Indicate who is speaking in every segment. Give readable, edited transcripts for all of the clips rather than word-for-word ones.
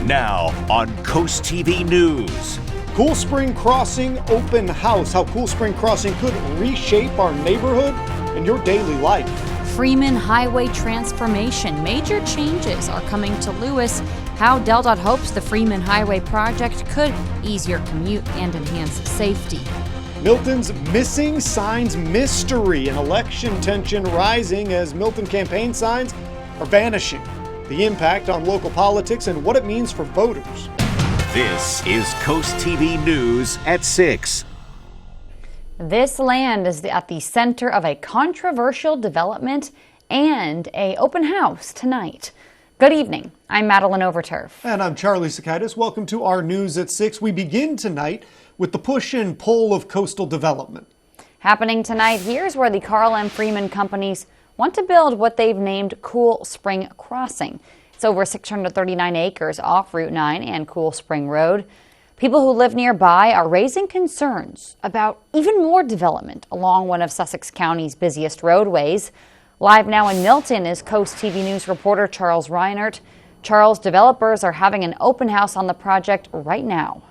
Speaker 1: Now on CoastTV News.
Speaker 2: Cool Spring Crossing open house. How Cool Spring Crossing could reshape our neighborhood and your daily life.
Speaker 3: Freeman Highway transformation. Major changes are coming to Lewis. How DelDOT hopes the Freeman Highway project could ease your commute and enhance safety.
Speaker 2: Milton's missing signs mystery and election tension rising as Milton campaign signs are vanishing. The impact on local politics and what it means for voters.
Speaker 1: This is CoastTV News at 6.
Speaker 3: This land is at the center of a controversial development and an open house tonight. Good evening. I'm Madeline Overturf.
Speaker 2: And I'm Charlie Sakaitis. Welcome to our News at 6. We begin tonight with the push and pull of coastal development.
Speaker 3: Happening tonight, here's where the Carl M. Freeman companies want to build what they've named Cool Spring Crossing. It's over 639 acres off Route 9 and Cool Spring Road. People who live nearby are raising concerns about even more development along one of Sussex County's busiest roadways. Live now in Milton is CoastTV News reporter Charles Reinert. Charles, developers are having an open house on the project right now.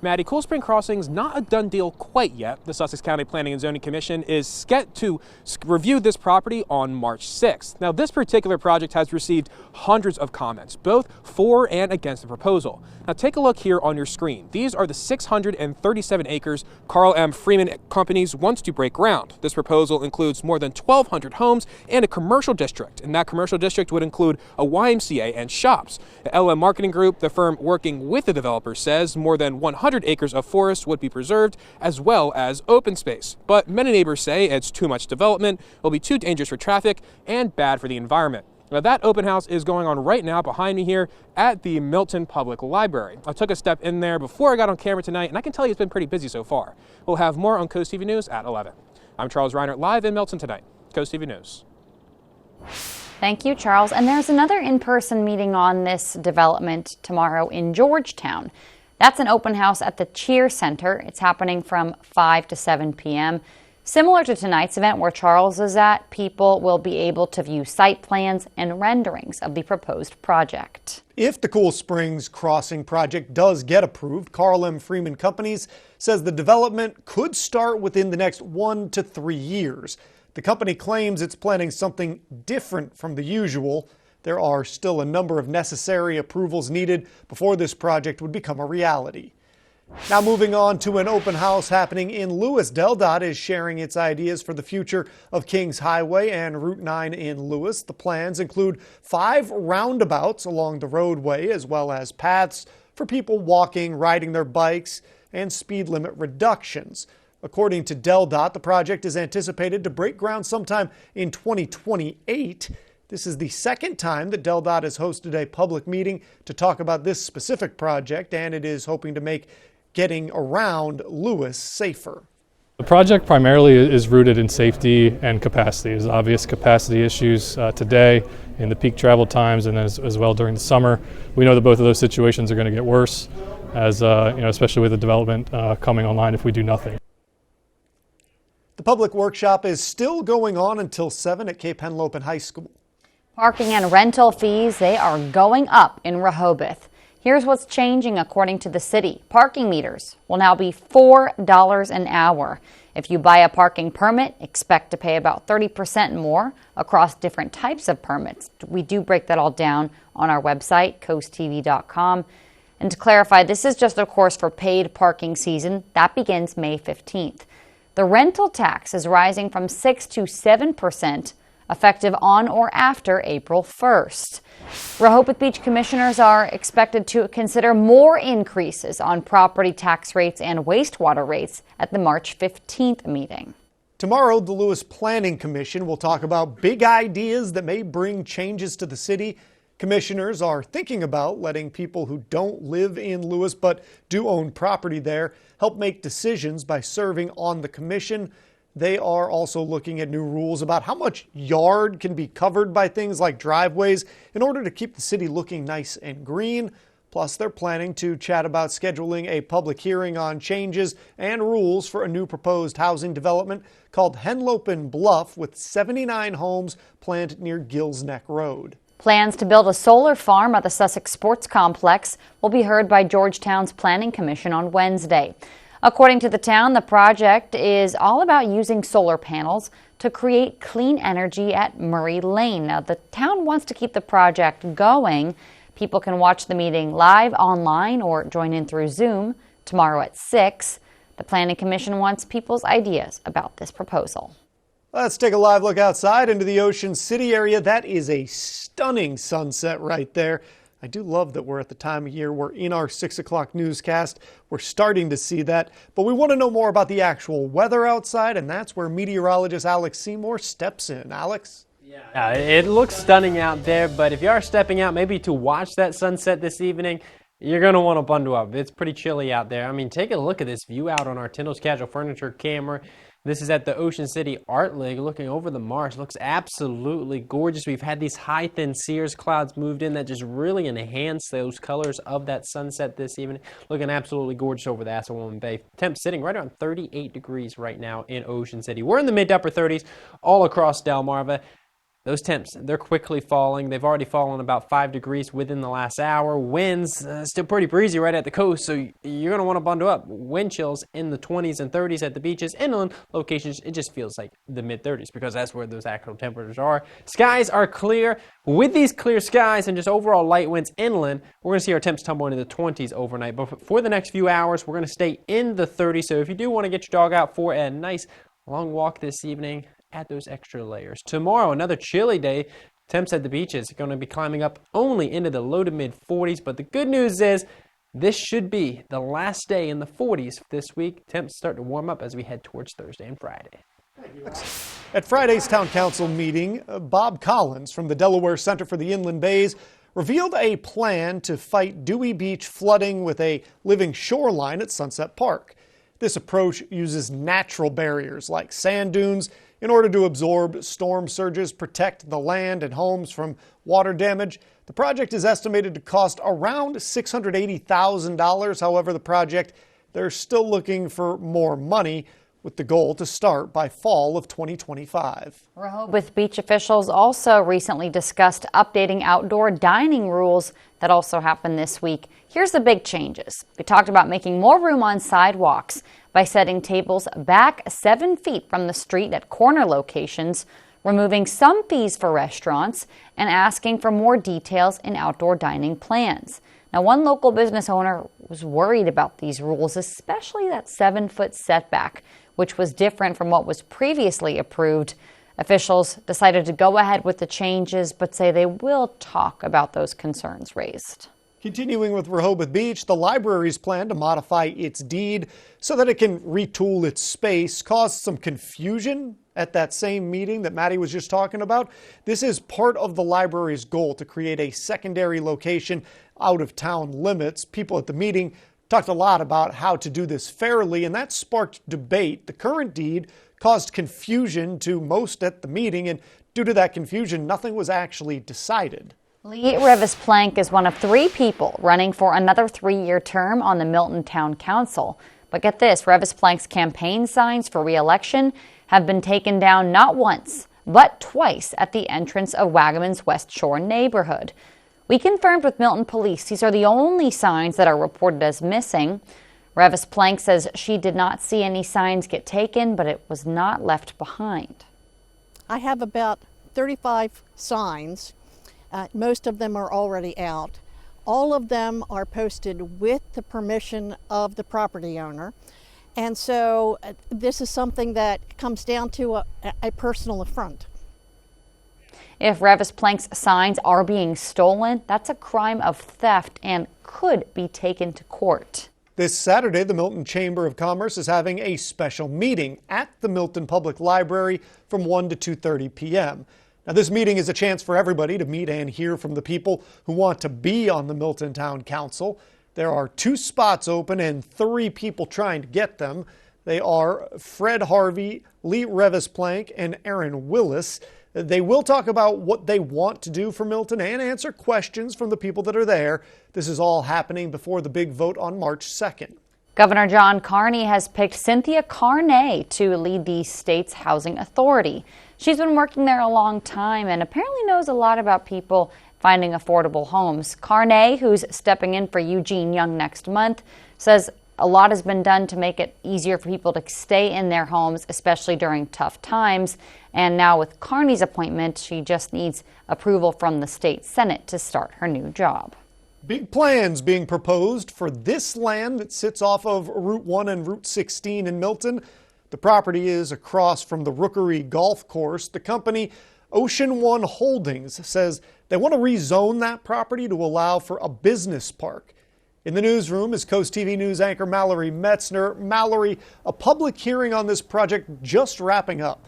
Speaker 4: Maddie, Cool Spring Crossing's not a done deal quite yet. The Sussex County Planning and Zoning Commission is set to review this property on March 6th. Now, this particular project has received hundreds of comments, both for and against the proposal. Now, take a look here on your screen. These are the 637 acres Carl M. Freeman Companies wants to break ground. This proposal includes more than 1,200 homes and a commercial district, and that commercial district would include a YMCA and shops. The LM Marketing Group, the firm working with the developer, says more than 100 acres of forest would be preserved, as well as open space. But many neighbors say it's too much development, will be too dangerous for traffic, and bad for the environment. Now, that open house is going on right now behind me here at the Milton Public Library. I took a step in there before I got on camera tonight, and I can tell you it's been pretty busy so far. We'll have more on CoastTV News at 11. I'm Charles Reinert, live in Milton tonight. CoastTV News.
Speaker 3: Thank you, Charles. And there's another in-person meeting on this development tomorrow in Georgetown. That's an open house at the Cheer Center. It's happening from 5 to 7 p.m. Similar to tonight's event where Charles is at, people will be able to view site plans and renderings of the proposed project.
Speaker 2: If the Cool Springs Crossing project does get approved, Carl M. Freeman Companies says the development could start within the next 1 to 3 years. The company claims it's planning something different from the usual. There are still a number of necessary approvals needed before this project would become a reality. Now moving on to an open house happening in Lewis. DelDOT is sharing its ideas for the future of Kings Highway and Route 9 in Lewis. The plans include 5 roundabouts along the roadway, as well as paths for people walking, riding their bikes, and speed limit reductions. According to DelDOT, the project is anticipated to break ground sometime in 2028. This is the second time that DelDOT has hosted a public meeting to talk about this specific project, and it is hoping to make getting around Lewis safer.
Speaker 5: The project primarily is rooted in safety and capacity. There's obvious capacity issues today in the peak travel times, and then as well during the summer. We know that both of those situations are going to get worse, as especially with the development coming online if we do nothing.
Speaker 2: The public workshop is still going on until 7 at Cape Henlopen High School.
Speaker 3: Parking and rental fees, they are going up in Rehoboth. Here's what's changing according to the city. Parking meters will now be $4 an hour. If you buy a parking permit, expect to pay about 30% more across different types of permits. We do break that all down on our website, coasttv.com. And to clarify, this is just, of course, for paid parking season. That begins May 15th. The rental tax is rising from 6 to 7%. Effective on or after April 1st. Rehoboth Beach commissioners are expected to consider more increases on property tax rates and wastewater rates at the March 15th meeting.
Speaker 2: Tomorrow, the Lewis Planning Commission will talk about big ideas that may bring changes to the city. Commissioners are thinking about letting people who don't live in Lewis but do own property there help make decisions by serving on the commission. They are also looking at new rules about how much yard can be covered by things like driveways in order to keep the city looking nice and green. Plus, they're planning to chat about scheduling a public hearing on changes and rules for a new proposed housing development called Henlopen Bluff with 79 homes planned near Gills Neck Road.
Speaker 3: Plans to build a solar farm at the Sussex Sports Complex will be heard by Georgetown's Planning Commission on Wednesday. According to the town, the project is all about using solar panels to create clean energy at Murray Lane. Now, the town wants to keep the project going. People can watch the meeting live online or join in through Zoom tomorrow at 6. The Planning Commission wants people's ideas about this proposal.
Speaker 2: Let's take a live look outside into the Ocean City area. That is a stunning sunset right there. I do love that we're at the time of year we're in our 6 o'clock newscast. We're starting to see that, but we want to know more about the actual weather outside, and that's where meteorologist Alex Seymour steps in. Alex?
Speaker 6: Yeah, it looks stunning out there, but if you are stepping out maybe to watch that sunset this evening, you're going to want to bundle up. It's pretty chilly out there. I mean, take a look at this view out on our Tyndall's Casual Furniture camera. This is at the Ocean City Art League, looking over the marsh. Looks absolutely gorgeous. We've had these high, thin cirrus clouds moved in that just really enhance those colors of that sunset this evening. Looking absolutely gorgeous over the Assawoman Bay. Temp sitting right around 38 degrees right now in Ocean City. We're in the mid to upper 30s all across Delmarva. Those temps, they're quickly falling. They've already fallen about 5 degrees within the last hour. Winds still pretty breezy right at the coast, so you're going to want to bundle up. Wind chills in the 20s and 30s at the beaches. Inland locations, it just feels like the mid-30s because that's where those actual temperatures are. Skies are clear. With these clear skies and just overall light winds inland, we're going to see our temps tumble into the 20s overnight. But for the next few hours, we're going to stay in the 30s. So if you do want to get your dog out for a nice long walk this evening, add those extra layers. Tomorrow, another chilly day. Temps at the beaches are going to be climbing up only into the low to mid 40s. But the good news is this should be the last day in the 40s this week. Temps start to warm up as we head towards Thursday and Friday.
Speaker 2: At Friday's Town Council meeting, Bob Collins from the Delaware Center for the Inland Bays revealed a plan to fight Dewey Beach flooding with a living shoreline at Sunset Park. This approach uses natural barriers like sand dunes in order to absorb storm surges, protect the land and homes from water damage. The project is estimated to cost around $680,000. However, the project, they're still looking for more money, with the goal to start by fall of 2025.
Speaker 3: Rehoboth Beach officials also recently discussed updating outdoor dining rules that also happened this week. Here's the big changes. We talked about making more room on sidewalks by setting tables back 7 feet from the street at corner locations, removing some fees for restaurants, and asking for more details in outdoor dining plans. Now, one local business owner was worried about these rules, especially that 7-foot setback, which was different from what was previously approved. Officials decided to go ahead with the changes, but say they will talk about those concerns raised.
Speaker 2: Continuing with Rehoboth Beach, the library's plan to modify its deed so that it can retool its space caused some confusion at that same meeting that Maddie was just talking about. This is part of the library's goal to create a secondary location out of town limits. People at the meeting talked a lot about how to do this fairly, and that sparked debate. The current deed caused confusion to most at the meeting, and due to that confusion, nothing was actually decided.
Speaker 3: Lee Revis-Plank is one of 3 people running for another 3-year term on the Milton Town Council. But get this, Revis-Plank's campaign signs for re-election have been taken down not once, but twice at the entrance of Wagaman's West Shore neighborhood. We confirmed with Milton Police these are the only signs that are reported as missing. Revis-Plank says she did not see any signs get taken, but it was not left behind.
Speaker 7: I have about 35 signs. Most of them are already out. All of them are posted with the permission of the property owner. And so this is something that comes down to a personal affront.
Speaker 3: If Revis-Plank's signs are being stolen, that's a crime of theft and could be taken to court.
Speaker 2: This Saturday, the Milton Chamber of Commerce is having a special meeting at the Milton Public Library from 1 to 2:30 p.m. Now, this meeting is a chance for everybody to meet and hear from the people who want to be on the Milton Town Council. There are 2 spots open and 3 people trying to get them. They are Fred Harvey, Lee Revis-Plank, and Aaron Willis. They will talk about what they want to do for Milton and answer questions from the people that are there. This is all happening before the big vote on March 2nd.
Speaker 3: Governor John Carney has picked Cynthia Carney to lead the state's housing authority. She's been working there a long time and apparently knows a lot about people finding affordable homes. Carney, who's stepping in for Eugene Young next month, says a lot has been done to make it easier for people to stay in their homes, especially during tough times. And now with Carney's appointment, she just needs approval from the state Senate to start her new job.
Speaker 2: Big plans being proposed for this land that sits off of Route 1 and Route 16 in Milton. The property is across from the Rookery Golf Course. The company Ocean One Holdings says they want to rezone that property to allow for a business park. In the newsroom is Coast TV News anchor Mallory Metzner. Mallory, a public hearing on this project just wrapping up.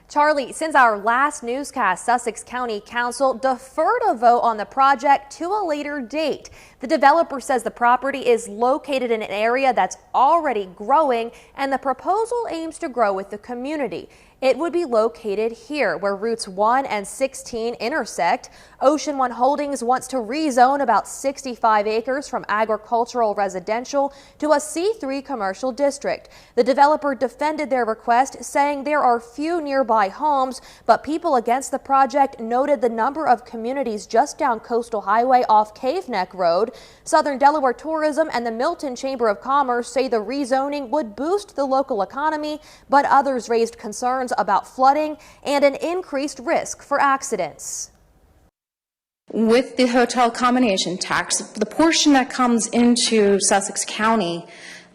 Speaker 8: Charlie, since our last newscast, Sussex County Council deferred a vote on the project to a later date. The developer says the property is located in an area that's already growing, and the proposal aims to grow with the community. It would be located here where routes 1 and 16 intersect. Ocean One Holdings wants to rezone about 65 acres from agricultural residential to a C3 commercial district. The developer defended their request, saying there are few nearby homes, but people against the project noted the number of communities just down Coastal Highway off Cave Neck Road. Southern Delaware Tourism and the Milton Chamber of Commerce say the rezoning would boost the local economy, but others raised concerns about flooding and an increased risk for accidents.
Speaker 9: With the hotel combination tax, the portion that comes into Sussex County,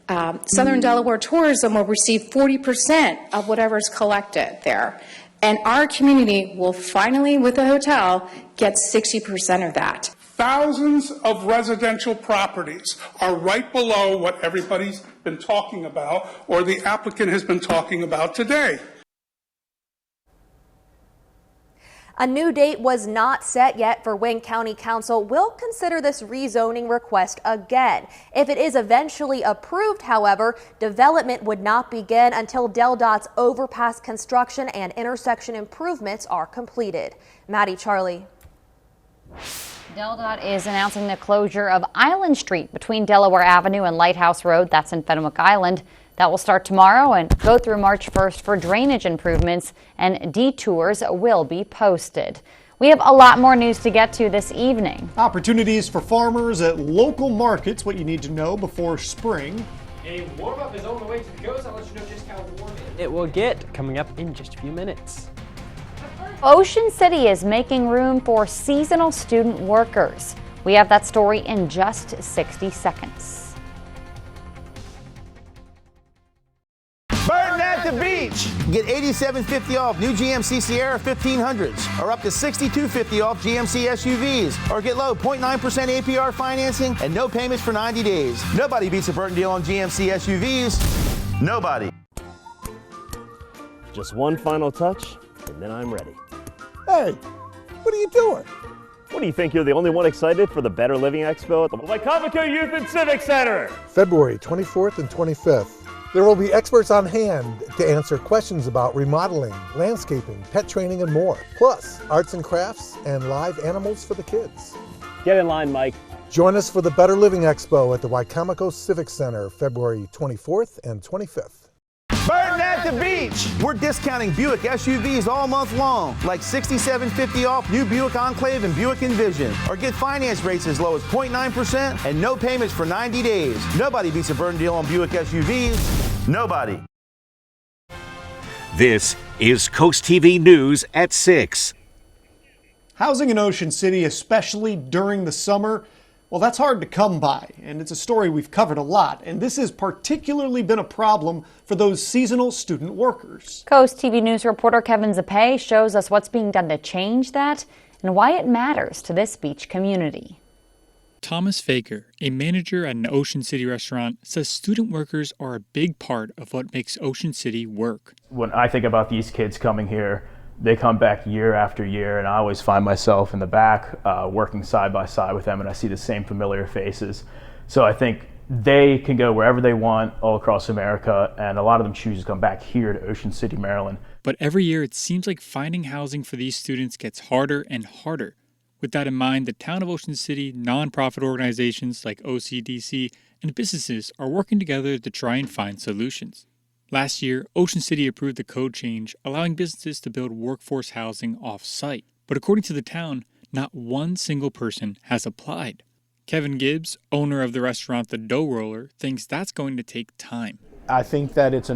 Speaker 9: Southern Delaware Tourism will receive 40% of whatever is collected there. And our community will finally, with the hotel, get 60% of that.
Speaker 10: Thousands of residential properties are right below what everybody's been talking about or the applicant has been talking about today.
Speaker 8: A new date was not set yet for when County Council will consider this rezoning request again. If it is eventually approved, however, development would not begin until DelDOT's overpass construction and intersection improvements are completed. Maddie, Charlie.
Speaker 3: DelDOT is announcing the closure of Island Street between Delaware Avenue and Lighthouse Road. That's in Fenwick Island. That will start tomorrow and go through March 1st for drainage improvements, and detours will be posted. We have a lot more news to get to this evening.
Speaker 2: Opportunities for farmers at local markets, what you need to know before spring.
Speaker 6: A warm-up is on the way to the coast. I'll let you know just how warm it will get coming up in just a few minutes.
Speaker 3: Ocean City is making room for seasonal student workers. We have that story in just 60 seconds.
Speaker 11: Burton at the beach. Get $87.50 off new GMC Sierra 1500s, or up to $62.50 off GMC SUVs, or get low 0.9% APR financing and no payments for 90 days. Nobody beats a Burton deal on GMC SUVs. Nobody.
Speaker 12: Just one final touch, and then I'm ready.
Speaker 13: Hey, what are you doing?
Speaker 12: What do you think, you're the only one excited for the Better Living Expo at the Wycomico Youth and Civic Center?
Speaker 13: February 24th and 25th. There will be experts on hand to answer questions about remodeling, landscaping, pet training, and more. Plus, arts and crafts and live animals for the kids.
Speaker 12: Get in line, Mike.
Speaker 13: Join us for the Better Living Expo at the Wycomico Civic Center, February 24th and 25th.
Speaker 11: Burton at the beach. We're discounting Buick SUVs all month long, like $67.50 off new Buick Enclave and Buick Envision. Or get finance rates as low as 0.9% and no payments for 90 days. Nobody beats a Burton deal on Buick SUVs. Nobody.
Speaker 1: This is Coast TV News at 6.
Speaker 2: Housing in Ocean City, especially during the summer, well, that's hard to come by, and it's a story we've covered a lot, and this has particularly been a problem for those seasonal student workers.
Speaker 3: Coast TV News reporter Kevin Zappe shows us what's being done to change that and why it matters to this beach community.
Speaker 14: Thomas Faker, a manager at an Ocean City restaurant, says student workers are a big part of what makes Ocean City work.
Speaker 15: When I think about these kids coming here, they come back year after year, and I always find myself in the back working side by side with them, and I see the same familiar faces. So I think they can go wherever they want all across America, and a lot of them choose to come back here to Ocean City, Maryland.
Speaker 14: But every year it seems like finding housing for these students gets harder and harder. With that in mind, the town of Ocean City, nonprofit organizations like OCDC, and businesses are working together to try and find solutions. Last year, Ocean City approved the code change, allowing businesses to build workforce housing off-site. But according to the town, not one single person has applied. Kevin Gibbs, owner of the restaurant The Dough Roller, thinks that's going to take time.
Speaker 16: I think that it's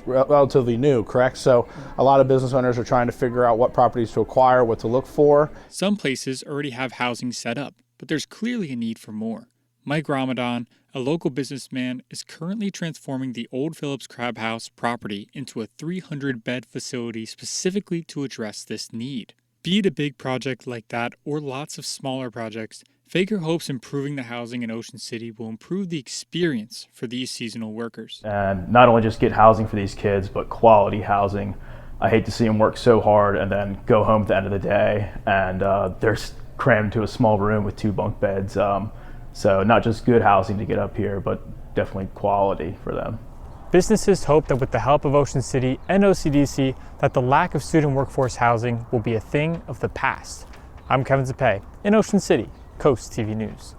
Speaker 16: relatively new, correct? So a lot of business owners are trying to figure out what properties to acquire, what to look for.
Speaker 14: Some places already have housing set up, but there's clearly a need for more. Mike Ramadan, a local businessman, is currently transforming the Old Phillips Crab House property into a 300-bed facility specifically to address this need. Be it a big project like that or lots of smaller projects, Faker hopes improving the housing in Ocean City will improve the experience for these seasonal workers.
Speaker 15: And not only just get housing for these kids, but quality housing. I hate to see them work so hard and then go home at the end of the day and they're crammed into a small room with 2 bunk beds. So not just good housing to get up here, but definitely quality for them.
Speaker 17: Businesses hope that with the help of Ocean City and OCDC, that the lack of student workforce housing will be a thing of the past. I'm Kevin Zapay in Ocean City, Coast TV News.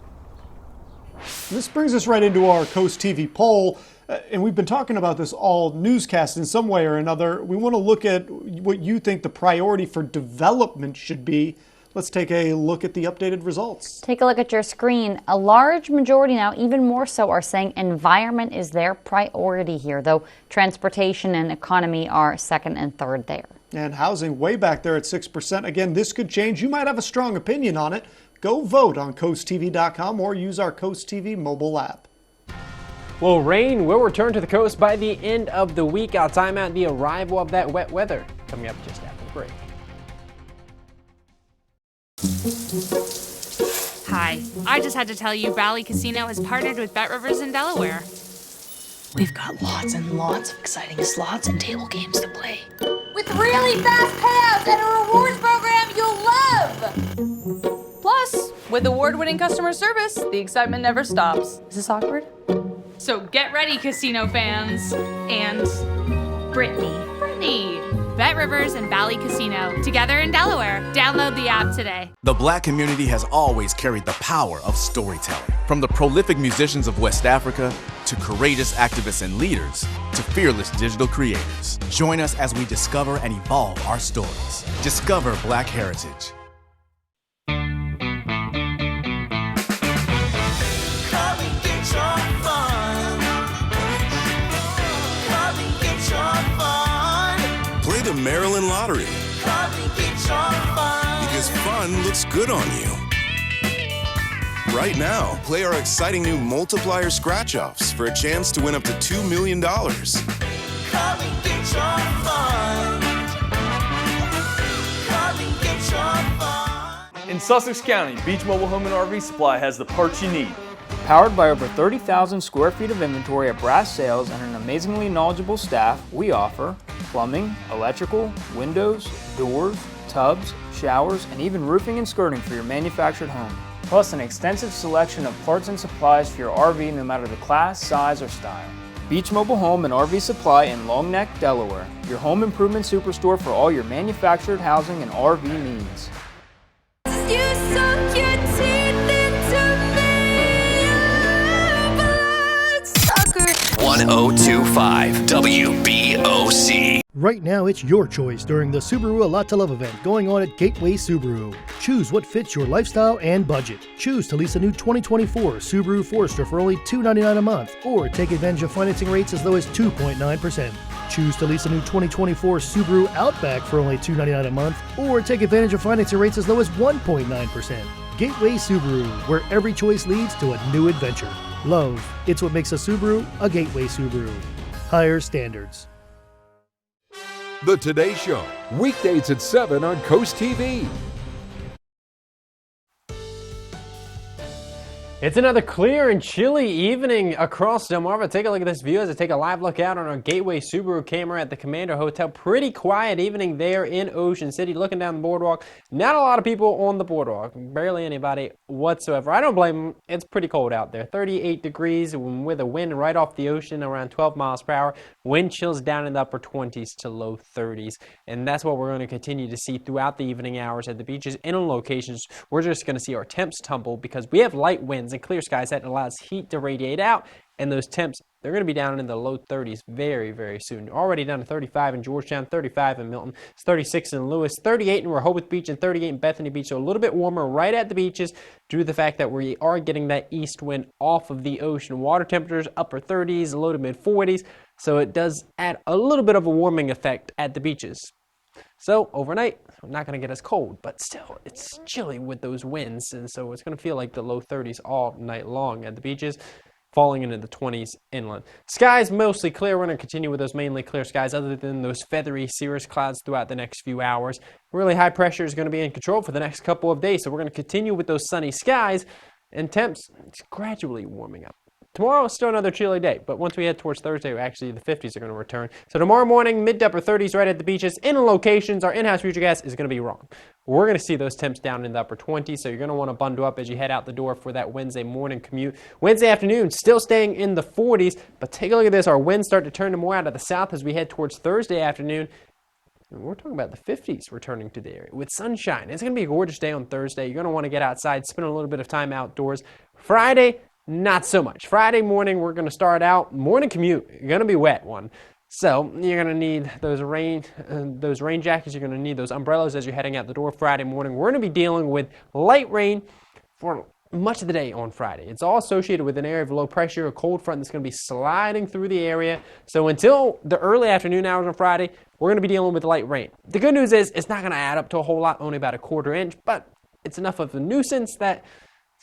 Speaker 2: This brings us right into our Coast TV poll, and we've been talking about this all newscast in some way or another. We want to look at what you think the priority for development should be. Let's take a look at the updated results.
Speaker 3: Take a look at your screen. A large majority now, even more so, are saying environment is their priority here, though transportation and economy are second and third there.
Speaker 2: And housing way back there at 6%. Again, this could change. You might have a strong opinion on it. Go vote on CoastTV.com or use our Coast TV mobile app.
Speaker 6: Well, rain will return to the coast by the end of the week. I'll time out the arrival of that wet weather coming up just after the break.
Speaker 18: Hi, I just had to tell you Valley Casino has partnered with Bet Rivers in Delaware.
Speaker 19: We've got lots and lots of exciting slots and table games to play.
Speaker 20: With really fast payouts and a rewards program you'll love!
Speaker 18: Plus, with award-winning customer service, the excitement never stops.
Speaker 19: Is this awkward?
Speaker 18: So get ready, casino fans. And Brittany. Bet Rivers and Valley Casino, together in Delaware. Download the app today.
Speaker 21: The Black community has always carried the power of storytelling. From the prolific musicians of West Africa, to courageous activists and leaders, to fearless digital creators. Join us as we discover and evolve our stories. Discover Black heritage.
Speaker 22: Play the Maryland Lottery. Because fun looks good on you. Right now, play our exciting new multiplier scratch-offs for a chance to win up to $2 million.
Speaker 23: In Sussex County, Beach Mobile Home and RV Supply has the parts you need. Powered by over 30,000 square feet of inventory at brass sales and an amazingly knowledgeable staff, we offer plumbing, electrical, windows, doors, tubs, showers, and even roofing and skirting for your manufactured home. Plus an extensive selection of parts and supplies for your RV no matter the class, size, or style. Beach Mobile Home and RV Supply in Long Neck, Delaware. Your home improvement superstore for all your manufactured housing and RV needs.
Speaker 1: 1025 WBOC.
Speaker 24: Right now, it's your choice during the Subaru A Lot to Love event going on at Gateway Subaru. Choose what fits your lifestyle and budget. Choose to lease a new 2024 Subaru Forester for only $299 a month, or take advantage of financing rates as low as 2.9%. Choose to lease a new 2024 Subaru Outback for only $299 a month, or take advantage of financing rates as low as 1.9%. Gateway Subaru, where every choice leads to a new adventure. Love, it's what makes a Subaru a Gateway Subaru. Higher standards.
Speaker 25: The Today Show, weekdays at 7 on Coast TV.
Speaker 6: It's another clear and chilly evening across Delmarva. Take a look at this view as I take a live look out on our Gateway Subaru camera at the Commander Hotel. Pretty quiet evening there in Ocean City. Looking down the boardwalk, not a lot of people on the boardwalk. Barely anybody whatsoever. I don't blame them. It's pretty cold out there. 38 degrees with a wind right off the ocean around 12 miles per hour. Wind chills down in the upper 20s to low 30s. And that's what we're going to continue to see throughout the evening hours at the beaches and on locations. We're just going to see our temps tumble because we have light winds and clear skies that allows heat to radiate out, and those temps they're going to be down in the low 30s very, very soon. Already down to 35 in Georgetown, 35 in Milton, it's 36 in Lewis, 38 in Rehoboth Beach, and 38 in Bethany Beach. So a little bit warmer right at the beaches due to the fact that we are getting that east wind off of the ocean. Water temperatures upper 30s, low to mid 40s. So it does add a little bit of a warming effect at the beaches. So overnight, not going to get as cold, but still, it's chilly with those winds, and so it's going to feel like the low 30s all night long at the beaches, falling into the 20s inland. Skies mostly clear. We're going to continue with those mainly clear skies other than those feathery cirrus clouds throughout the next few hours. Really high pressure is going to be in control for the next couple of days, so we're going to continue with those sunny skies, and temps gradually warming up. Tomorrow is still another chilly day, but once we head towards Thursday, actually the 50s are going to return. So tomorrow morning, mid to upper 30s right at the beaches. In locations, our in-house future gas is going to be wrong. We're going to see those temps down in the upper 20s, so you're going to want to bundle up as you head out the door for that Wednesday morning commute. Wednesday afternoon, still staying in the 40s, but take a look at this. Our winds start to turn to more out of the south as we head towards Thursday afternoon. We're talking about the 50s returning to the area with sunshine. It's going to be a gorgeous day on Thursday. You're going to want to get outside, spend a little bit of time outdoors. Friday, not so much. Friday morning, we're going to start out morning commute. You're going to be wet one. So you're going to need those rain jackets. You're going to need those umbrellas as you're heading out the door Friday morning. We're going to be dealing with light rain for much of the day on Friday. It's all associated with an area of low pressure, a cold front that's going to be sliding through the area. So until the early afternoon hours on Friday, we're going to be dealing with light rain. The good news is it's not going to add up to a whole lot, only about a quarter inch, but it's enough of a nuisance that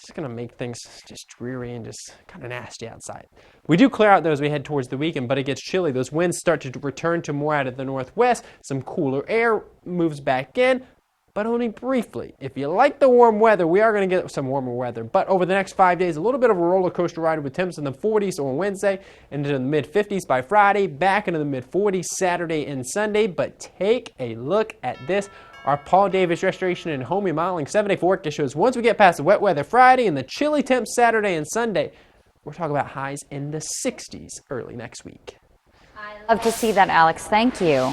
Speaker 6: it's going to make things just dreary and just kind of nasty outside. We do clear out though as we head towards the weekend, but it gets chilly. Those winds start to return to more out of the northwest. Some cooler air moves back in, but only briefly. If you like the warm weather, we are going to get some warmer weather. But over the next 5 days, a little bit of a roller coaster ride with temps in the 40s on Wednesday, into the mid 50s by Friday, back into the mid 40s Saturday and Sunday. But take a look at this. Our Paul Davis Restoration and Home Remodeling 7-day forecast shows once we get past the wet weather Friday and the chilly temps Saturday and Sunday, we're talking about highs in the 60s early next week.
Speaker 3: I love to see that, Alex. Thank you.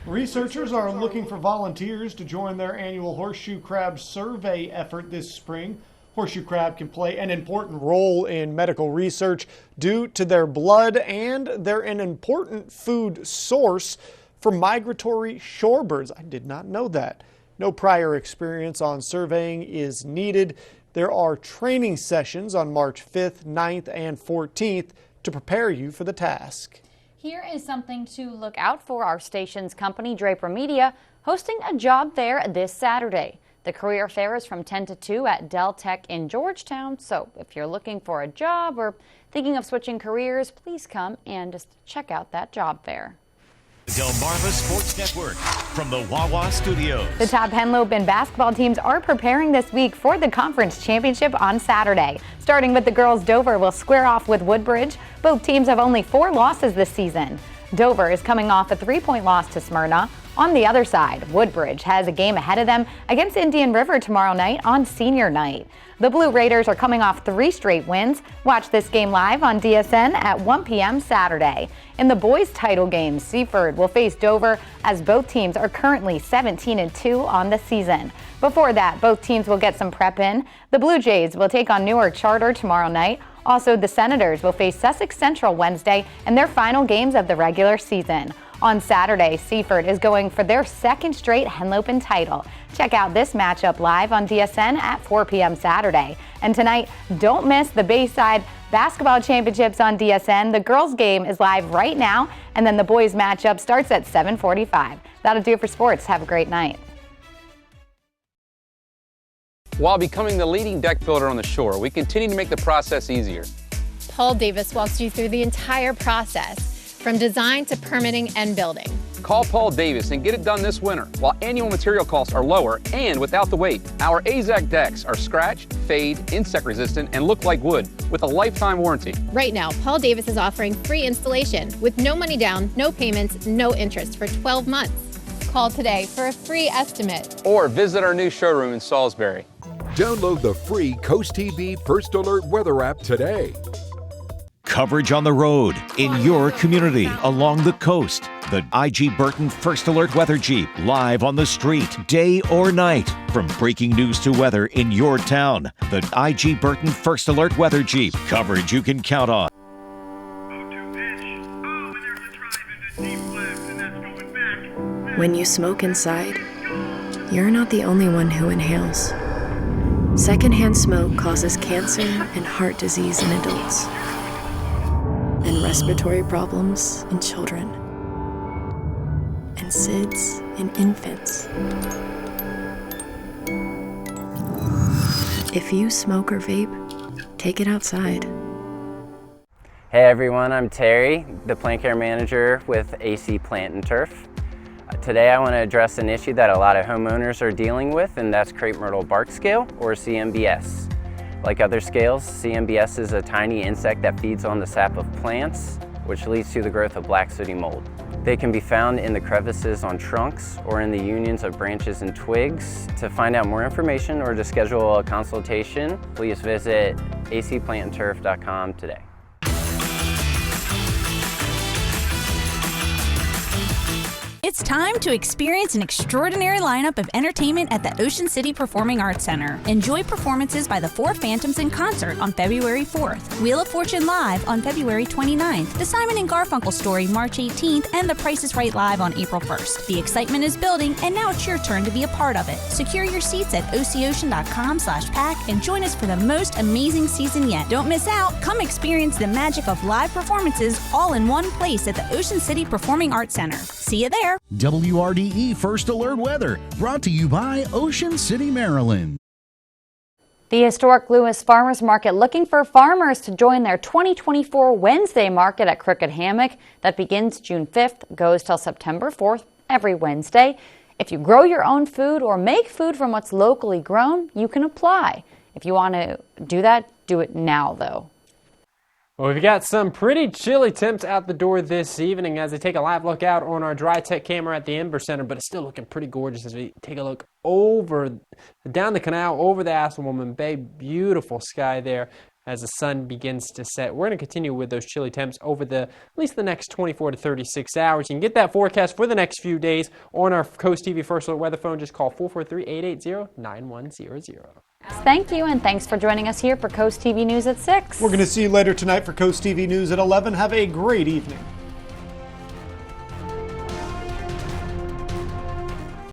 Speaker 2: Researchers are looking for volunteers to join their annual horseshoe crab survey effort this spring. Horseshoe crab can play an important role in medical research due to their blood, and they're an important food source for migratory shorebirds. I did not know that. No prior experience on surveying is needed. There are training sessions on March 5th, 9th, and 14th to prepare you for the task.
Speaker 3: Here is something to look out for. Our station's company, Draper Media, hosting a job fair this Saturday. The career fair is from 10 to 2 at Dell Tech in Georgetown. So if you're looking for a job or thinking of switching careers, please come and just check out that job fair.
Speaker 1: Delmarva Sports Network from the Wawa Studios.
Speaker 3: The top Henlopen basketball teams are preparing this week for the conference championship on Saturday. Starting with the girls, Dover will square off with Woodbridge. Both teams have only 4 losses this season. Dover is coming off a 3-point loss to Smyrna. On the other side, Woodbridge has a game ahead of them against Indian River tomorrow night on senior night. The Blue Raiders are coming off 3 straight wins. Watch this game live on DSN at 1 p.m. Saturday. In the boys' title game, Seaford will face Dover as both teams are currently 17-2 on the season. Before that, both teams will get some prep in. The Blue Jays will take on Newark Charter tomorrow night. Also, the Senators will face Sussex Central Wednesday in their final games of the regular season. On Saturday, Seaford is going for their 2nd straight Henlopen title. Check out this matchup live on DSN at 4 p.m. Saturday. And tonight, don't miss the Bayside Basketball Championships on DSN. The girls' game is live right now, and then the boys' matchup starts at 7:45. That'll do it for sports. Have a great night.
Speaker 4: While becoming the leading deck builder on the shore, we continue to make the process easier.
Speaker 5: Paul Davis walks you through the entire process, from design to permitting and building.
Speaker 4: Call Paul Davis and get it done this winter while annual material costs are lower and without the wait. Our AZAC decks are scratch, fade, insect resistant, and look like wood with a lifetime warranty.
Speaker 5: Right now, Paul Davis is offering free installation with no money down, no payments, no interest for 12 months. Call today for a free estimate.
Speaker 4: Or visit our new showroom in Salisbury.
Speaker 25: Download the free CoastTV First Alert weather app today.
Speaker 1: Coverage on the road, in your community, along the coast. The IG Burton First Alert Weather Jeep, live on the street, day or night. From breaking news to weather in your town. The IG Burton First Alert Weather Jeep, coverage you can count on.
Speaker 7: When you smoke inside, you're not the only one who inhales. Secondhand smoke causes cancer and heart disease in adults, and respiratory problems in children, and SIDS in infants. If you smoke or vape, take it outside.
Speaker 8: Hey everyone, I'm Terry, the plant care manager with AC Plant and Turf. Today I want to address an issue that a lot of homeowners are dealing with, and that's crepe myrtle bark scale, or CMBS. Like other scales, CMBS is a tiny insect that feeds on the sap of plants, which leads to the growth of black sooty mold. They can be found in the crevices on trunks or in the unions of branches and twigs. To find out more information or to schedule a consultation, please visit acplantandturf.com today.
Speaker 9: It's time to experience an extraordinary lineup of entertainment at the Ocean City Performing Arts Center. Enjoy performances by the Four Phantoms in concert on February 4th, Wheel of Fortune Live on February 29th, The Simon and Garfunkel Story March 18th, and The Price is Right Live on April 1st. The excitement is building, and now it's your turn to be a part of it. Secure your seats at ococean.com/pack and join us for the most amazing season yet. Don't miss out. Come experience the magic of live performances all in one place at the Ocean City Performing Arts Center. See you there.
Speaker 10: WRDE First Alert Weather, brought to you by Ocean City, Maryland.
Speaker 3: The historic Lewis Farmers Market looking for farmers to join their 2024 Wednesday market at Crooked Hammock that begins June 5th, goes till September 4th every Wednesday. If you grow your own food or make food from what's locally grown, you can apply. If you want to do that, do it now though.
Speaker 6: Well, we've got some pretty chilly temps out the door this evening as we take a live look out on our dry tech camera at the Ember Center, but it's still looking pretty gorgeous as we take a look over, down the canal, over the Asselwoman Bay. Beautiful sky there as the sun begins to set. We're going to continue with those chilly temps over at least the next 24 to 36 hours. You can get that forecast for the next few days on our Coast TV First Alert Weather phone. Just call 443-880-9100.
Speaker 3: Thank you, and thanks for joining us here for Coast TV News at 6.
Speaker 2: We're going to see you later tonight for Coast TV News at 11. Have a great evening.